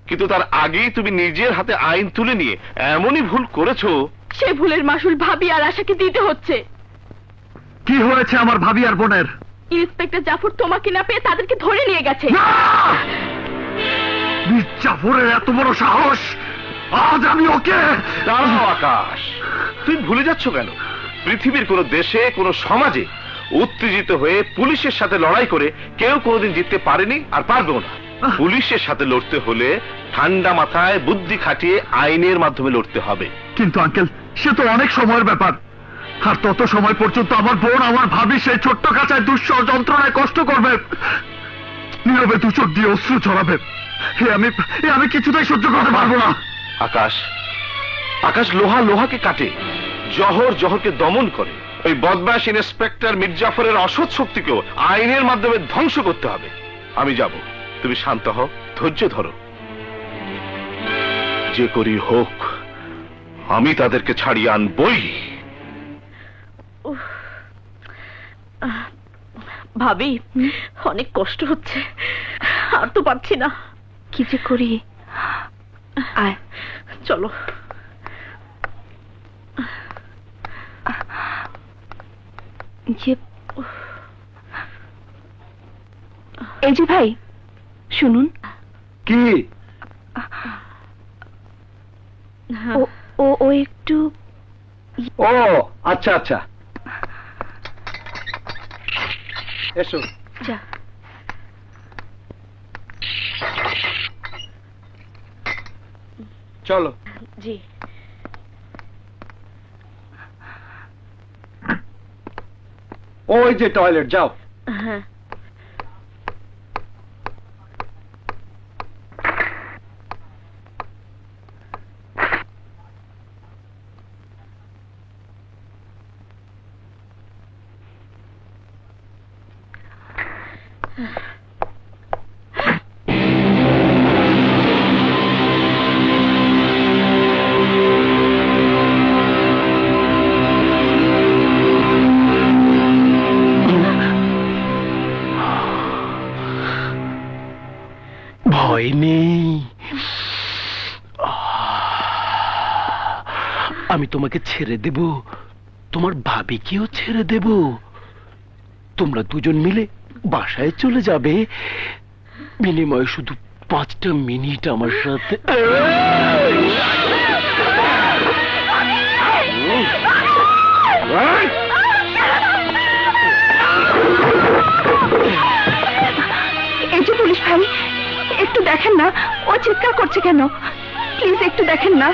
কিন্তু তার আগেই তুমি নিজের হাতে আইন তুলে নিয়ে এমনই ভুল করেছো। সেই ভুলের মাসুল ভাবি আর আশাকে দিতে হচ্ছে। কি হয়েছে আমার ভাবি আর বোনের? ইন্সপেক্টর জাফর তোমাকে না পেয়ে তাদেরকে ধরে নিয়ে গেছে। জাফরের এত বড় সাহস! আজ আমি ওকে। দাঁড়াও আকাশ, তুমি ভুলে যাচ্ছ কেন? পৃথিবীর কোন দেশে, কোন সমাজে উত্তেজিত হয়ে পুলিশের সাথে লড়াই করে কেউ কোনোদিন জিততে পারেনি আর পারবেও না। পুলিশের সাথে লড়তে হলে ঠান্ডা মাথায় বুদ্ধি খাটিয়ে আইনের মাধ্যমে লড়তে হবে। কিন্তু আঙ্কেল, সে তো অনেক সময়ের ব্যাপার। আর তত সময় পর্যন্ত আমার বোন, আমার ভাবি সেই ছোট্ট কাঁচায় দুঃসহ যন্ত্রণায় কষ্ট করবে, নীরবে দু চোখ দিয়ে অশ্রু ঝরাবে। আমি কিছুতেই সহ্য করতে পারবো না। আকাশ, আকাশ লোহা লোহাকে কাটে, জহর জহরকে দমন করে। ওই বদমাশ ইন্সপেক্টর মির্জাফরের অসৎ শক্তিকেও আইনের মাধ্যমে ধ্বংস করতে হবে। আমি যাব, তুমি শান্ত হও, ধৈর্য ধরো। যে করি হোক আমি তাদেরকে ছাড়িয়ে আনবই। ভাবি, অনেক কষ্ট হচ্ছে, আর তো পারছি না। কি যে করি। আয় চলো। এই যে ভাই শুনুন। কি? ও একটু। ও আচ্ছা আচ্ছা, এসো। যা। চলো। জি। ওই যে টয়লেট, যাও। হ্যাঁ। ভয় নেই, আমি তোমাকে ছেড়ে দেব, তোমার ভাবিকেও ছেড়ে দেব। তোমরা দুজন মিলে বাসায় চলে যাবে, বিনিময়ে শুধু 5টা মিনিট আমার সাথে। এই যে পুলিশ ভাই, একটু দেখেন না ও চিৎকার করছে কেন, প্লিজ একটু দেখেন না।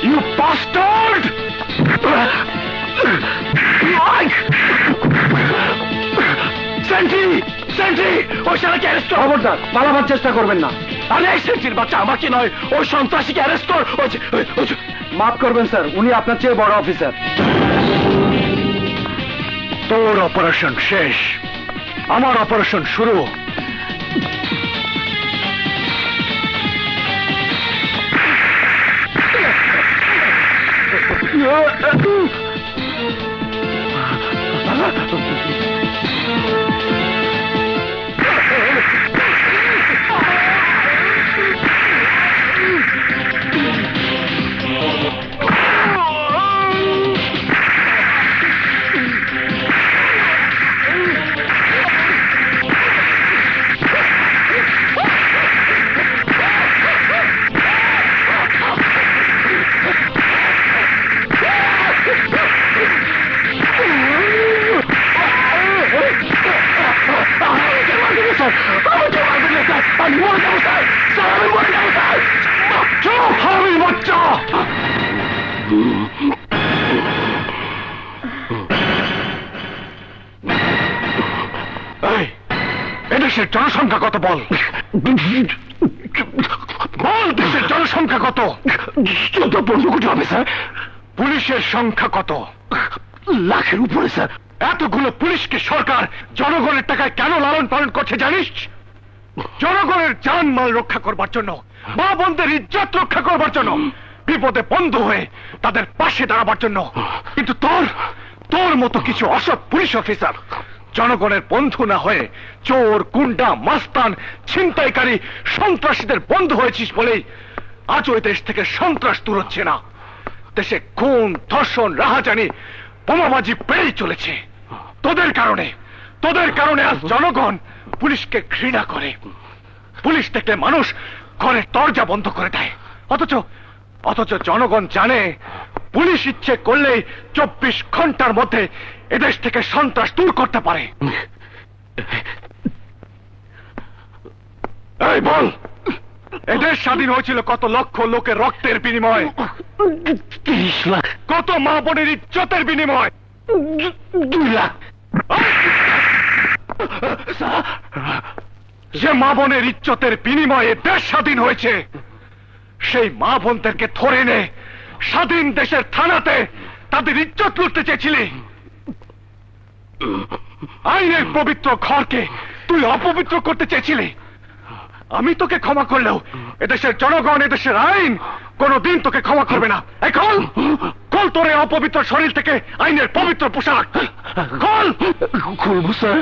You bastard! সেন্ট্রি, সেন্ট্রি, ওই শালাকে অ্যারেস্ট কর। খবরদার, পালাবার চেষ্টা করবেন না। আরে সেন্ট্রির বাচ্চা, আমাকে নয়, ওই সন্ত্রাসীকে অ্যারেস্ট কর। মাফ করবেন স্যার, উনি আপনার চেয়ে বড় অফিসার। তোর অপারেশন শেষ, আমার অপারেশন শুরু। এদেশের জনসংখ্যা কত বল? বল দেশের জনসংখ্যা কত? 14-15 কোটি হবে স্যার। পুলিশের সংখ্যা কত? লাখের উপরে স্যার। এতগুলো পুলিশকে সরকার জনগণের টাকায় কেন লালন পালন করছে জানিস? জনগণের জানমাল রক্ষা করবার জন্য, মা বোনদের ইজ্জত রক্ষা করবার জন্য, বিপদে বন্ধু হয়ে তাদের পাশে দাঁড়াবার জন্য। কিন্তু তোর মতো কিছু অসৎ পুলিশ অফিসার জনগণের বন্ধু না হয়ে চোর, গুন্ডা, মাস্তান, ছিনতাইকারী, সন্ত্রাসীদের বন্ধু হয়েছিস বলেই আজ ওই দেশ থেকে সন্ত্রাস দূর হচ্ছে না। দেশে খুন, ধর্ষণ, রাহাজানি, বোমাবাজি বেড়েই চলেছে। তোদের কারণে আজ জনগণ পুলিশকে ঘৃণা করে। পুলিশ দেখলে মানুষ ঘরের দরজা বন্ধ করে দেয়। অথচ জনগণ জানে পুলিশ ইচ্ছে করলেই 24 ঘন্টার মধ্যে এদেশ থেকে সন্ত্রাস দূর করতে পারে। এই বল, এদেশ স্বাধীন হয়েছিল কত লক্ষ লোকের রক্তের বিনিময়ে? 30 লাখ। কত মা বোনের ইজ্জতের বিনিময়? 2 লাখ। যে মা বোনের ইজ্জতের বিনিময়ে দেশ স্বাধীন হয়েছে, সেই মা বোনদেরকে ধরে নে স্বাধীন দেশের থানাতে তাদের ইজ্জত লুটতে চেয়েছিলি। আইনের পবিত্র ঘরকে তুই অপবিত্র করতে চেয়েছিলি। আমি তোকে ক্ষমা করলেও এদেশের জনগণ, এদেশের আইন কোনদিন তোকে ক্ষমা করবে না। কল তোর এই অপবিত্র শরীর থেকে আইনের পবিত্র পোশাক কল। খুলবো স্যার।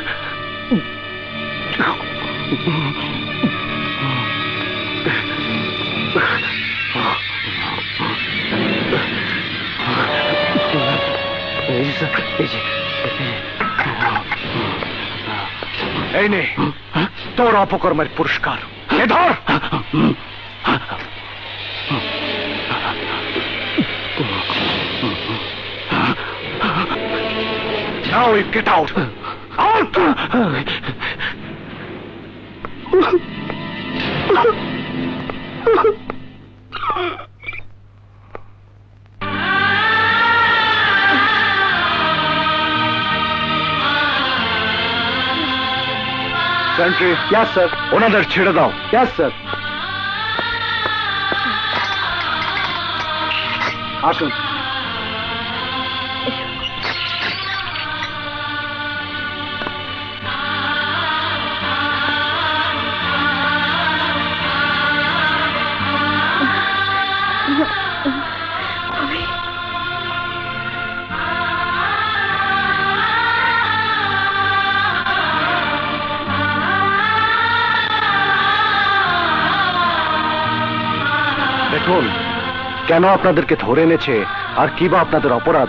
এই নে তোর অপকর্মের পুরস্কার। এ ধর। Now you get out. Out! Sentry. Yes, sir. ওনাদের ছেড়ে দাও। Yes, sir. আসুন। দেখুন, কেন আপনাদেরকে ধরে এনেছে আর কি বা আপনাদের অপরাধ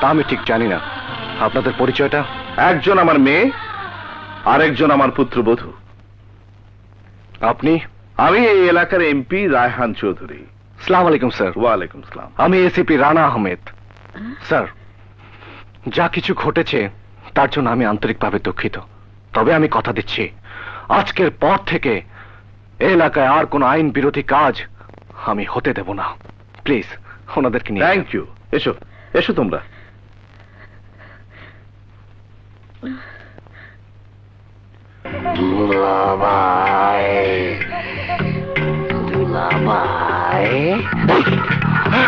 তা আমি ঠিক জানি না। আপনাদের পরিচয়টা? একজন আমার মেয়ে, আরেকজন আমার পুত্রবধূ। আপনি? আমি এই এলাকার এমপি রায়হান চৌধুরী। আসসালামু আলাইকুম স্যার। ওয়ালাইকুম আসসালাম। আমি এসিপি রানা আহমেদ। স্যার, যা কিছু ঘটেছে তার জন্য আমি আন্তরিকভাবে দুঃখিত। তবে আমি কথা দিচ্ছি, আজকের পর থেকে এলাকায় আর কোনো আইন বিরোধী কাজ আমি হতে দেব না। প্লিজ ওনাদেরকে নিয়ে। Thank you. এসো এসো তোমরা।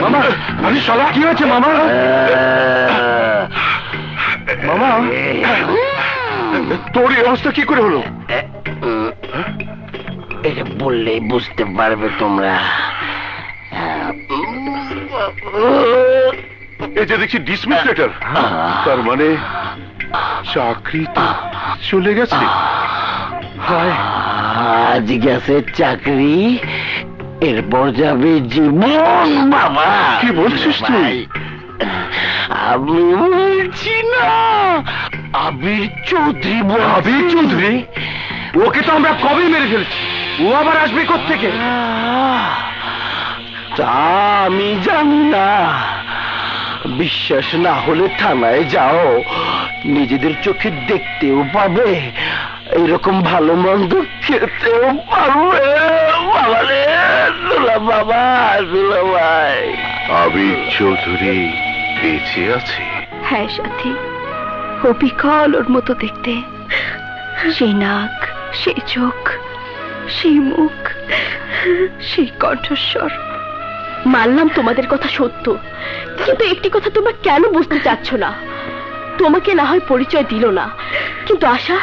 মামা, আরে শালা কি হয়েছে মামা? মামা, তোর এই অবস্থা কি করে হলো? এটা বললেই বুঝতে পারবে তোমরা। এই যে দেখছি ডিসমিস লেটার, তার মানে চাকরি তো চলে গেছে। আজ গেছে চাকরি, এরপর যাবে জীবন। বাবা কি বলছিস তুই? আমি বলছি না, আবির চৌধুরী। আবির চৌধুরী? ওকে তো আমরা কবে মেরে ফেলছি, ও আবার আসবে কোত্থেকে? তা আমি জানি না। বিশ্বাস না হলে থানায় যাও, নিজেদের চোখে দেখতেও পাবে, এরকম ভালো মন্দ খেতেও পারবে। বাবা রে, দুলা বাবা, দুলা ভাই। আবির চৌধুরী বেঁচে আছে? হ্যাঁ সাথী, ও বিকল ওর মতো দেখতে, সেই নাক, সেই চোখ, সেই মুখ, সেই কণ্ঠস্বর। মানলাম তোমাদের কথা সত্য, কিন্তু একটি কথা তোমরা কেন বুঝতে চাচ্ছ না? তোমাকে না হয় পরিচয় দিল না, কিন্তু আশা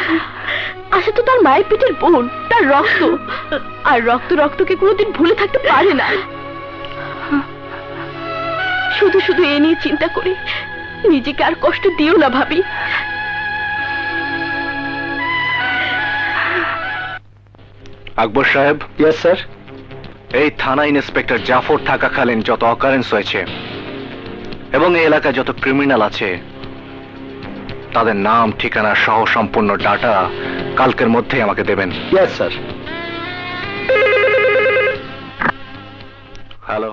আশা তো তার মায়ের পেটের বোন, তার রক্ত, আর রক্ত রক্তকে কোনোদিন ভুলে থাকতে পারে না। শুধু শুধু এ নিয়ে চিন্তা করি নিজেকে আর কষ্ট দিও না ভাবি। আকবর সাহেব। Yes sir. এই থানা ইন্সপেক্টর জাফর থাকাকালীন যত অকারেন্স হয়েছে এবং এই এলাকায় যত ক্রিমিনাল আছে তাদের নাম, ঠিকানা সহ সম্পূর্ণ ডাটা কালকের মধ্যেই আমাকে দেবেন। Yes sir. হ্যালো।